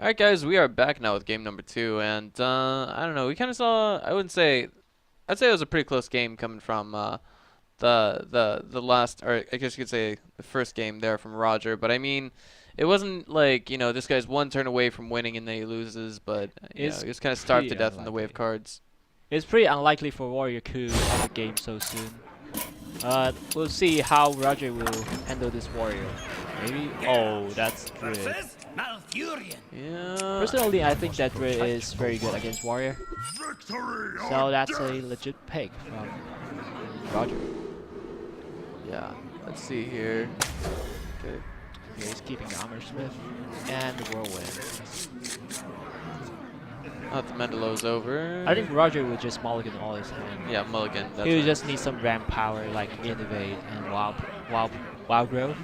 Alright guys, we are back now with game number 2, and I don't know, we kind of saw, I'd say it was a pretty close game coming from the last, or I guess you could say the first game there from Roger, but I mean, it wasn't like, this guy's one turn away from winning and then he loses, but he was kind of starved to death in the wave cards. It's pretty unlikely for Warrior to end the game so soon. We'll see how Roger will handle this Warrior. Maybe? Oh, that's good. Yeah. Personally, I think that Dre is very good against Warrior. So that's a legit pick from Roger. Yeah, let's see here. Okay. Okay, he's keeping the Armor Smith and the Whirlwind. Not the Mendelo's over. I think Roger would just mulligan all his hand. Yeah, mulligan. That's He would right. just need some ramp power like Innovate and Wild Growth.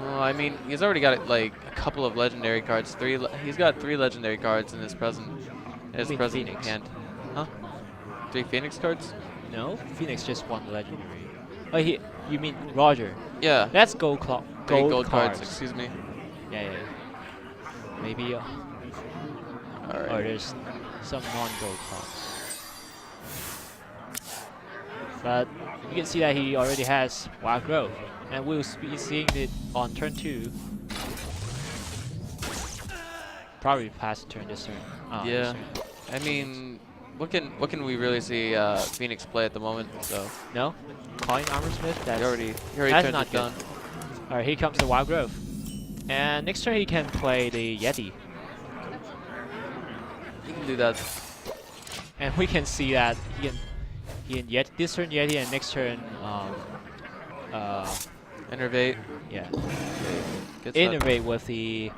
Well, I mean, he's already got like a couple of legendary cards. He's got 3 legendary cards in his present Phoenix. hand. Huh? 3 Phoenix cards? No, Phoenix just won the legendary. Oh, you mean Roger? Yeah. That's gold cards. Cards. Excuse me. Yeah. Maybe. All right. Or there's some non-gold cards. But you can see that he already has Wild Growth. And we'll be seeing it on turn 2. Probably past turn this turn. Yeah. I mean, what can we really see Phoenix play at the moment? So no, Coin Armor Smith. That's he already that's turned not it good. down. All right, here comes the Wild Growth. And next turn he can play the Yeti. He can do that. And we can see that he can Yeti this turn Yeti and next turn Innervate. yeah. Gets Innovate with the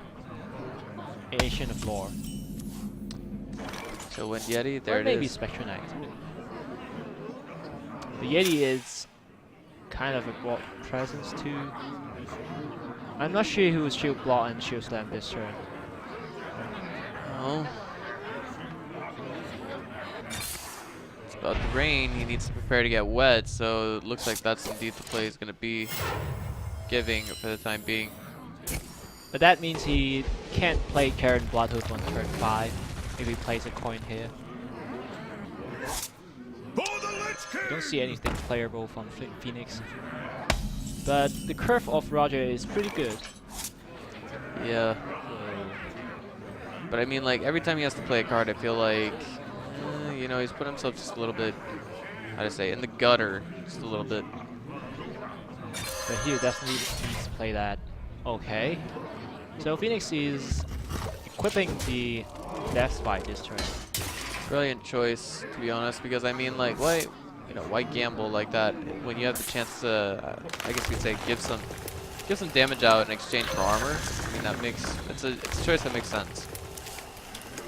Ancient of Lore. So Wind Yeti, there Or it maybe is. Spectre Knight. The Yeti is kind of a broad presence too. I'm not sure who is Shield Block and Shield Slam this turn. Oh. It's about the rain. He needs to prepare to get wet, so it looks like that's indeed the play he's going to be giving for the time being. But that means he can't play Karen Bloodhoof on turn 5 if he plays a coin here. Don't see anything playable from Phoenix. But the curve of Roger is pretty good. Yeah. But I mean, like, every time he has to play a card, I feel like, he's put himself just a little bit, how to say, in the gutter, just a little bit. But he definitely needs to play that. Okay. So Phoenix is equipping the Death Spike this turn. Brilliant choice, to be honest, because I mean, like, why gamble like that when you have the chance to, I guess you'd say, give some damage out in exchange for armor? I mean, it's a choice that makes sense.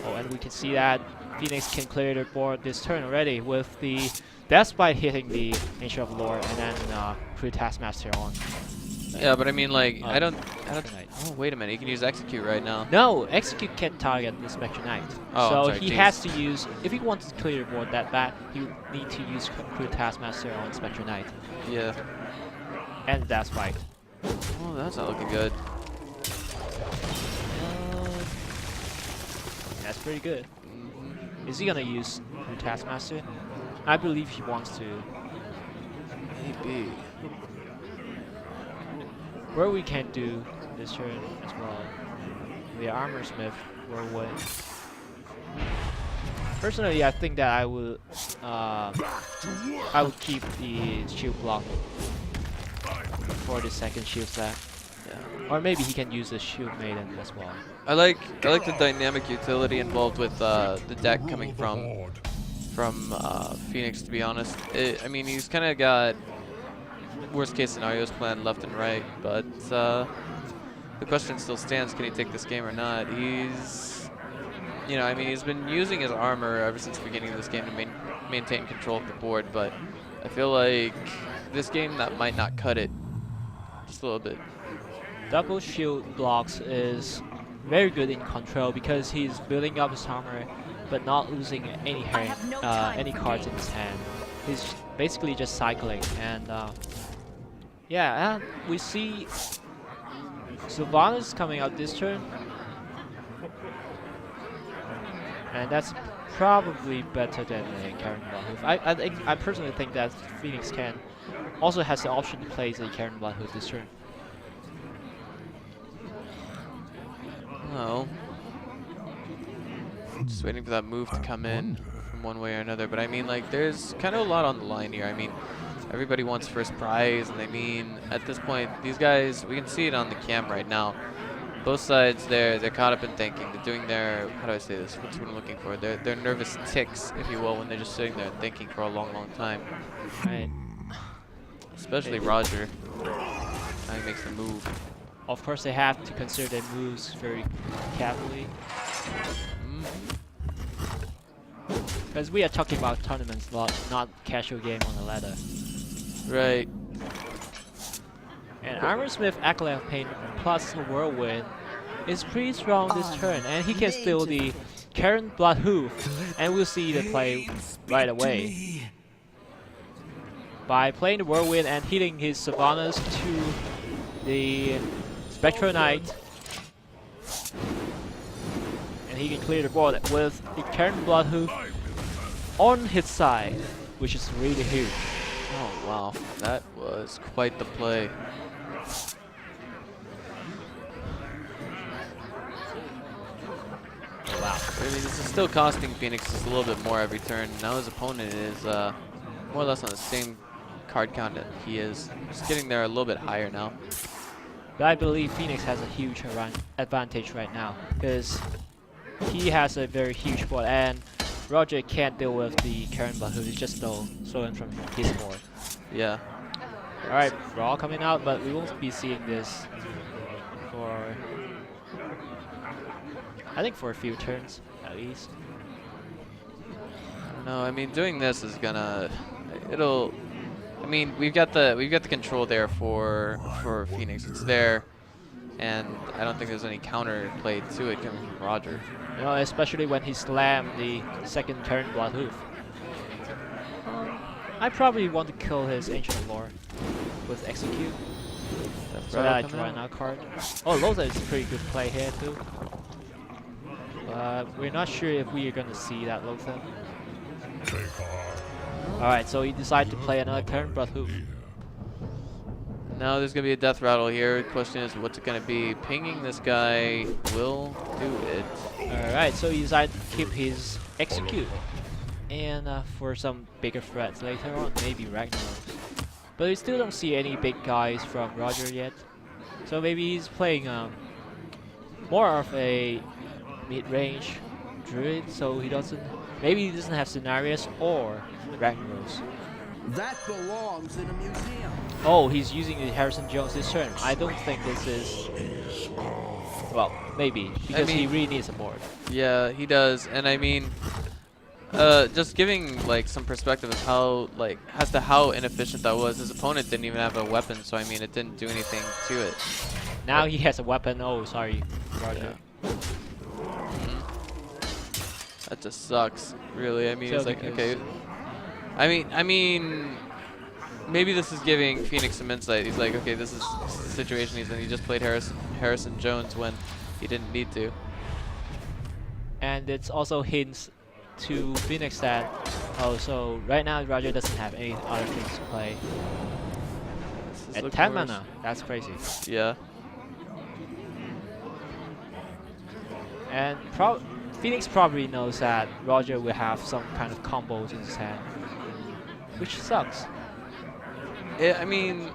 Oh, and we can see that Phoenix can clear the board this turn already with the Death Spike hitting the Ancient of Lore and then put Taskmaster on. Yeah, but I mean, like, I don't. Knight. Oh, wait a minute. He can use Execute right now. No, Execute can't target the Spectre Knight. Oh, so I'm sorry, he has to use, if he wants to clear the board that bad, he would need to use Crude Taskmaster on Spectre Knight. Yeah. And Death Spike. Oh, that's not looking good. That's pretty good. Is he gonna use Crude Taskmaster? I believe he wants to. Maybe. Where we can do this turn as well. The Armor Smith Whirlwind. Personally, I think that I will keep the Shield Block for the second Shield Slam. Yeah. Or maybe he can use the Shield Maiden as well. I like the dynamic utility involved with the deck coming from Phoenix, to be honest. I mean, he's kind of got worst case scenarios planned left and right, but the question still stands: can he take this game or not? He's, I mean, he's been using his armor ever since the beginning of this game to maintain control of the board, but I feel like this game that might not cut it just a little bit. Double Shield Blocks is very good in control because he's building up his armor, but not losing any cards in his hand. He's basically just cycling, and yeah, and we see Sylvanas coming out this turn. And that's probably better than a Karen Bloodhoof. I personally think that Phoenix can also has the option to play the Karen Bloodhoof this turn. Well, just waiting for that move to come in from one way or another. But I mean, like, there's kind of a lot on the line here. I mean, everybody wants first prize, and I mean, at this point, these guys, we can see it on the cam right now. Both sides, they're caught up in thinking. They're doing their, how do I say this? What's what I'm looking for? They're nervous ticks, if you will, when they're just sitting there thinking for a long, long time. Right. Especially Roger. Now he makes the move. Of course, they have to consider their moves very carefully. Because we are talking about tournaments, not casual game on the ladder. Right. And Armorsmith Acolyte of Pain plus Whirlwind is pretty strong this turn, and he can steal the Karen Bloodhoof, and we'll see the play right away. By playing the Whirlwind and hitting his Sylvanas to the Spectral Knight, and he can clear the board with the Karen Bloodhoof on his side, which is really huge. Oh wow, that was quite the play. Oh, wow. I mean, this is still costing Phoenix just a little bit more every turn. Now his opponent is more or less on the same card count that he is. Just getting there a little bit higher now. But I believe Phoenix has a huge advantage right now, because he has a very huge board, and Roger can't deal with the Karen Bloodhoof. He's just stolen from his board. Yeah. Alright, Raw coming out, but we won't be seeing this for, I think, for a few turns at least. I don't know. I mean, doing this is gonna, it'll. I mean, we've got the control there for Phoenix. It's there, and I don't think there's any counter play to it coming from Roger. You know, especially when he slammed the second turn Bloodhoof. I probably want to kill his Ancient Lore with Execute, so that I draw an out card. Oh, Loza is a pretty good play here too. But we're not sure if we are going to see that Loza. Alright, so he decided to play another Karen Bloodhoof. Now there's going to be a death rattle here. The question is, what's it going to be? Pinging this guy will do it. Alright, so he decided to keep his Execute. And for some bigger threats later on, maybe Ragnaros. But we still don't see any big guys from Roger yet. So maybe he's playing more of a mid-range Druid, so he doesn't, maybe he doesn't have Scenarios or Ragnaros. That belongs in a museum. Oh, he's using the Harrison Jones this turn. I don't think this is, well, maybe, because he really needs a board. Yeah, he does, and I mean, just giving like some perspective of how as to how inefficient that was. His opponent didn't even have a weapon, so I mean it didn't do anything to it. Now he has a weapon. Oh, sorry, Roger. Yeah. That just sucks, really. I mean, So it's like, okay. I mean, maybe this is giving Phoenix some insight. He's like, okay, this is the situation he's in. He just played Harrison Jones when he didn't need to. And it's also hints to Phoenix that, oh, so right now Roger doesn't have any other things to play. At 10 mana, that's crazy. Yeah. And Phoenix probably knows that Roger will have some kind of combos in his hand, which sucks. Yeah, I mean,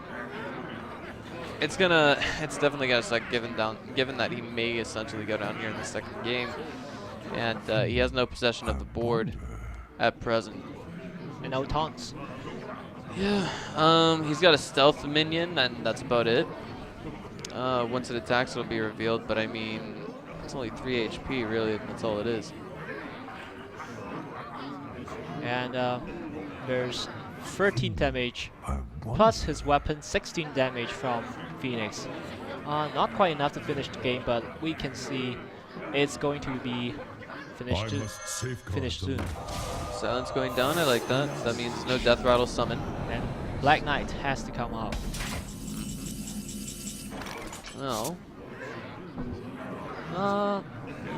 it's definitely gonna suck given that he may essentially go down here in the second game. And he has no possession of the board at present. And no taunts. Yeah. He's got a stealth minion, and that's about it. Once it attacks, it'll be revealed. But I mean, it's only 3 HP, really. That's all it is. And there's 13 damage, plus his weapon, 16 damage from Phoenix. Not quite enough to finish the game, but we can see it's going to be finished soon. Silence going down, I like that. That means no death rattle summon. And Black Knight has to come out. Well.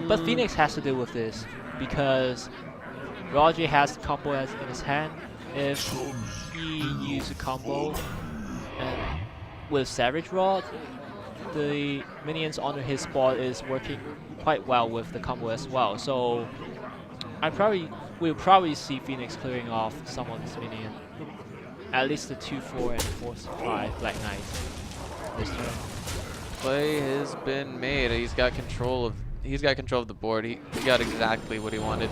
But Phoenix has to deal with this. because Roger has the combo in his hand. If he uses a combo and with Savage Rod, the minions under his spot is working quite well with the combo as well. So we'll probably see Phoenix clearing off someone's minion. At least the 2/4 and 4/5 Black Knight this turn. Play has been made. He's got control of the board. He got exactly what he wanted.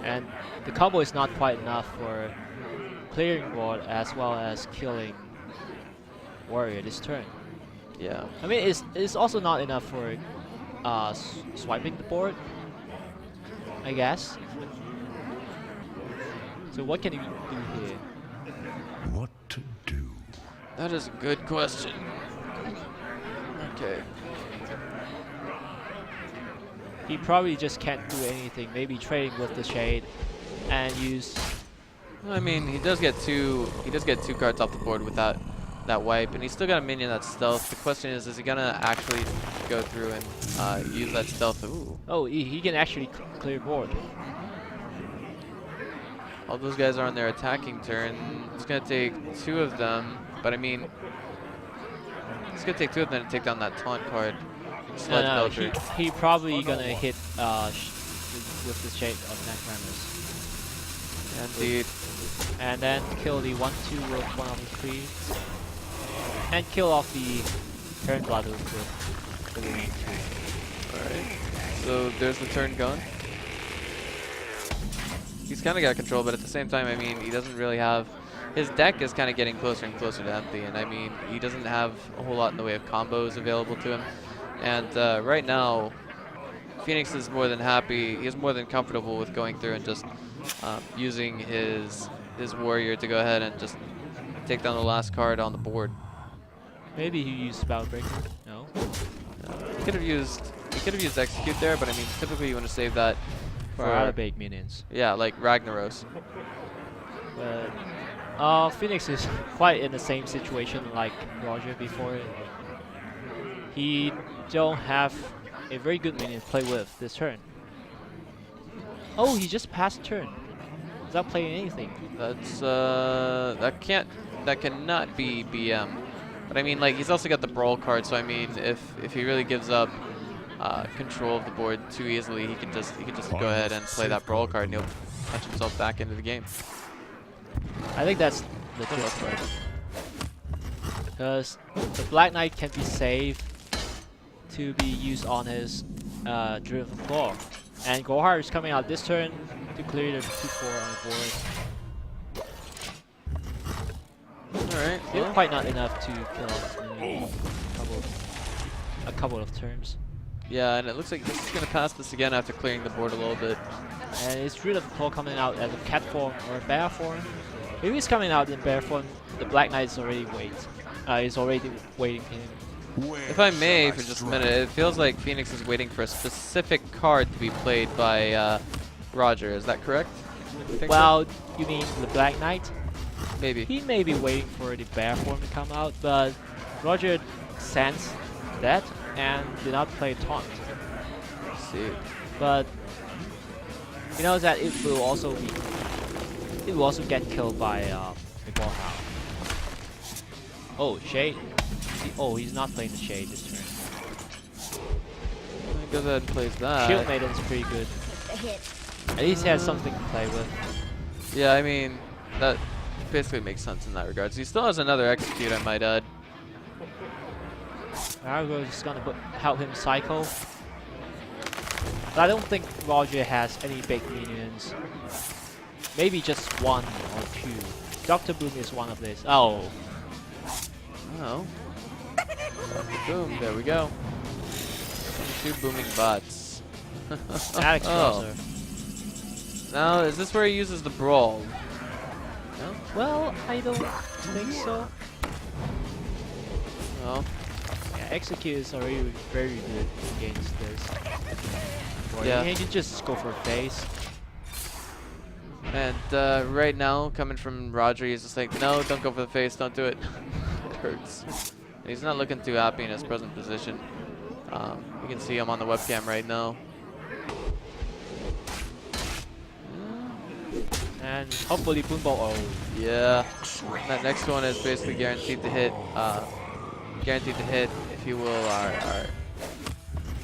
And the combo is not quite enough for clearing board as well as killing warrior this turn. Yeah. I mean, it's also not enough for swiping the board, I guess. So what can he do here? What to do? That is a good question. Okay. He probably just can't do anything. Maybe trading with the shade and use. I mean, he does get two cards off the board with that wipe, and he's still got a minion that's stealth. The question is he gonna actually go through and use that stealth? Ooh. Oh, he can actually clear board. All those guys are on their attacking turn. It's gonna take 2 of them, but I mean, it's gonna take 2 of them to take down that taunt card. Sledge Belcher. He probably gonna hit with the shade of Necromus. Indeed. And then kill the 1/2 with one of the 3. And kill off the turn blood with the remaining 2. Alright. So there's the turn gone. He's kind of got control, but at the same time, I mean, he doesn't really have. His deck is kind of getting closer and closer to empty, and I mean, he doesn't have a whole lot in the way of combos available to him. And right now, Phoenix is more than happy. He's more than comfortable with going through and just using his warrior to go ahead and just take down the last card on the board. Maybe he used Spellbreaker. No. He could have used Execute there, but I mean, typically you want to save that for other big minions. Yeah, like Ragnaros. But Phoenix is quite in the same situation like Roger before. He don't have a very good minion to play with this turn. Oh, he just passed turn. Is that playing anything? That's that cannot be BM. But I mean, like, he's also got the brawl card, so I mean, if he really gives up control of the board too easily, he can just go ahead and play that brawl card, and he'll punch himself back into the game. I think that's the trick, because the Black Knight can be saved to be used on his Driven Claw, and Gohar is coming out this turn to clear the 2/4 on the board. Alright, Still quite not enough to kill off his minion. A couple of turns. Yeah, and it looks like this is going to pass this again after clearing the board a little bit. And it's Driven Claw coming out as a cat form or a bear form. Maybe it's coming out in bear form. The Black Knight is already waiting for him. If I may, for just a minute, it feels like Phoenix is waiting for a specific card to be played by Roger. Is that correct? Well, you mean the Black Knight? Maybe. He may be waiting for the bear form to come out, but Roger sensed that and did not play taunt. Let's see. But he knows that it will also get killed by McWall Howe. Oh, Shade. Oh, he's not playing the Shade this turn. He goes ahead and plays that. Shield Maiden's pretty good. At least he has something to play with. Yeah, I mean, that basically makes sense in that regard. So he still has another Execute, I might add. Argo is gonna help him cycle. But I don't think Roger has any big minions. Maybe just 1 or 2. Dr. Boom is one of these. Oh. Oh. Boom, there we go. 2 booming bots. Alex Crosser. Now, is this where he uses the brawl? No? Well, I don't think so. No. Yeah, Execute is already very good against this. Or Yeah. he can just go for a face. And right now, coming from Roger, he's just like, no, don't go for the face, don't do it. It hurts. And he's not looking too happy in his present position. You can see him on the webcam right now. And hopefully Boombo. Oh, Yeah, that next one is basically guaranteed to hit. Guaranteed to hit, if you will,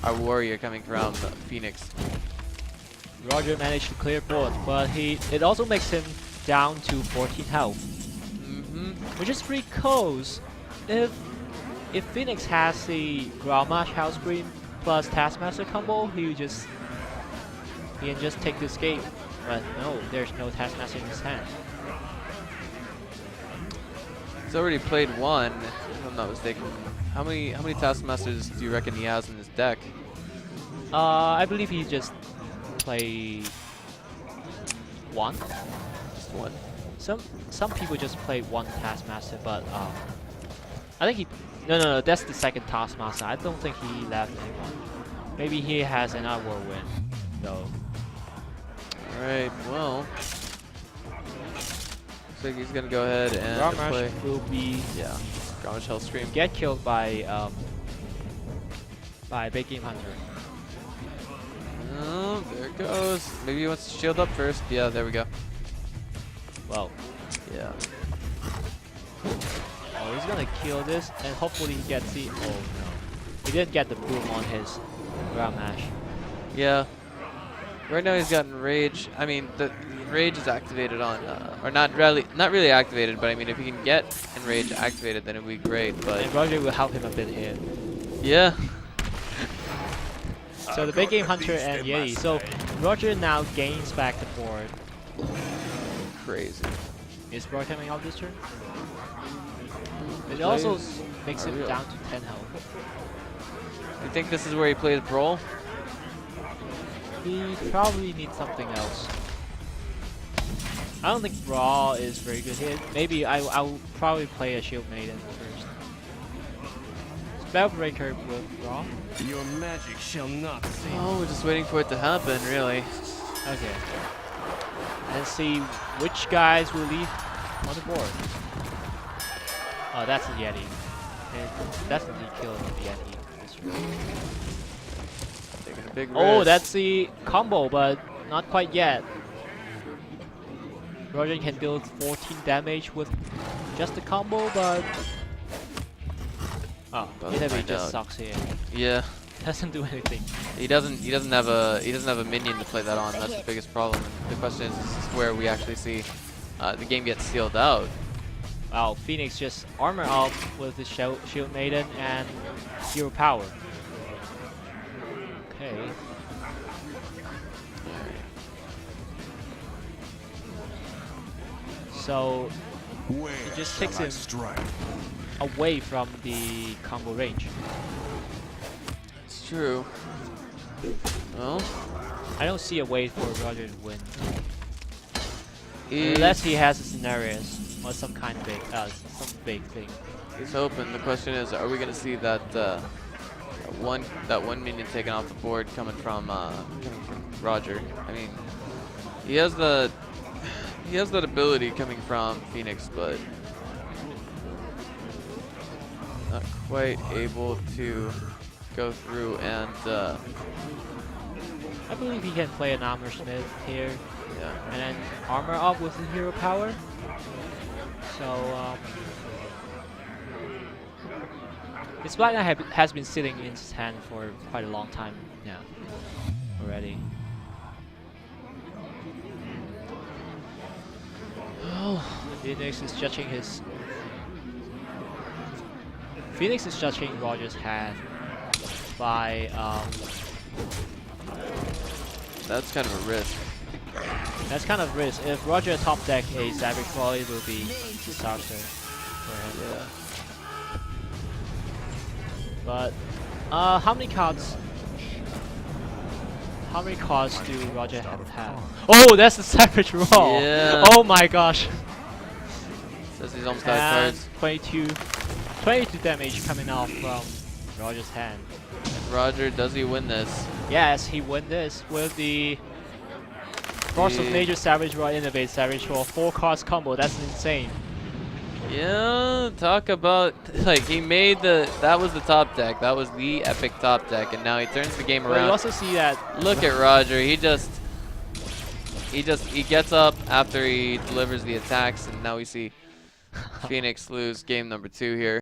our warrior coming from Phoenix. Roger managed to clear both, but it also makes him down to 14 health, which is pretty close. If Phoenix has the Grandmash House Scream plus Taskmaster combo, he can just take this game. But no, there's no Taskmaster in his hand. He's already played one, if I'm not mistaken. How many Taskmasters do you reckon he has in his deck? I believe he just play one. Just one. Some people just play one Taskmaster, but I think he no, that's the second Taskmaster. I don't think he left anyone. Maybe he has another whirlwind though. Alright, well, looks like he's gonna go ahead and play. Grandmash will be Grandmash Hell Scream. get killed by Big Game Hunter. Oh, there it goes. Maybe he wants to shield up first. Yeah, there we go. Well, Yeah. oh, he's gonna kill this, and hopefully he gets the. Oh no, he didn't get the boom on his Grandmash. Yeah. Right now he's gotten Rage. I mean, the Rage is activated on, or not really activated, but I mean, if he can get Enrage activated, then it would be great. But And Roger will help him a bit here. yeah. So the Big Game Hunter and Yeti. So Roger now gains back the board. Crazy. Is Bro coming out this turn? It also makes him down to 10 health. You think this is where he plays Brawl? He probably needs something else. I don't think Brawl is very good here. Maybe I'll probably play a Shield Maiden first. Spellbreaker with Brawl. Your magic shall not save. Oh, we're just waiting for it to happen, really. Okay. And see which guys will leave on the board. Oh, that's a Yeti. And definitely kill the Yeti. Taking a big Oh, risk. that's the combo, but not quite yet. Roger can deal 14 damage with just the combo, but About to enemy find just out. sucks here. Yeah. Doesn't do anything. He doesn't have a minion to play that on. That's the biggest problem. And the question is where we actually see the game get sealed out. Wow, Phoenix just armor up with the Shield Maiden and Hero Power. Okay. So it just takes him away from the combo range. It's true. Well, I don't see a way for Roger to win. he's, Unless he has a scenarios or some kind of big thing. he's hoping. The question is, are we gonna see that one minion taken off the board coming from Roger? I mean, he has that ability coming from Phoenix, but not quite able to go through and I believe he can play an Armor Smith here yeah. and then armor up with the Hero Power. So his Black Knight has been sitting in his hand for quite a long time now already. Phoenix is judging Roger's hand by That's kind of a risk. that's kind of risk. If Roger top deck a Savage Claw, it will be disaster for him. Yeah. But how many cards do Roger have? Oh, that's the Savage Roll! Yeah. Oh my gosh! Says he's almost out of And cards. 22 damage coming off from Roger's hand. And Roger, does he win this? Yes, he won this with the Force of Yeah. Nature Savage Roll Innovate Savage Roll 4 cards combo. That's insane. Yeah, talk about like he made that was the top deck. That was the epic top deck, and now he turns the game But around. you also see that. Look at Roger. He gets up after he delivers the attacks, and now we see Phoenix lose game number 2 here.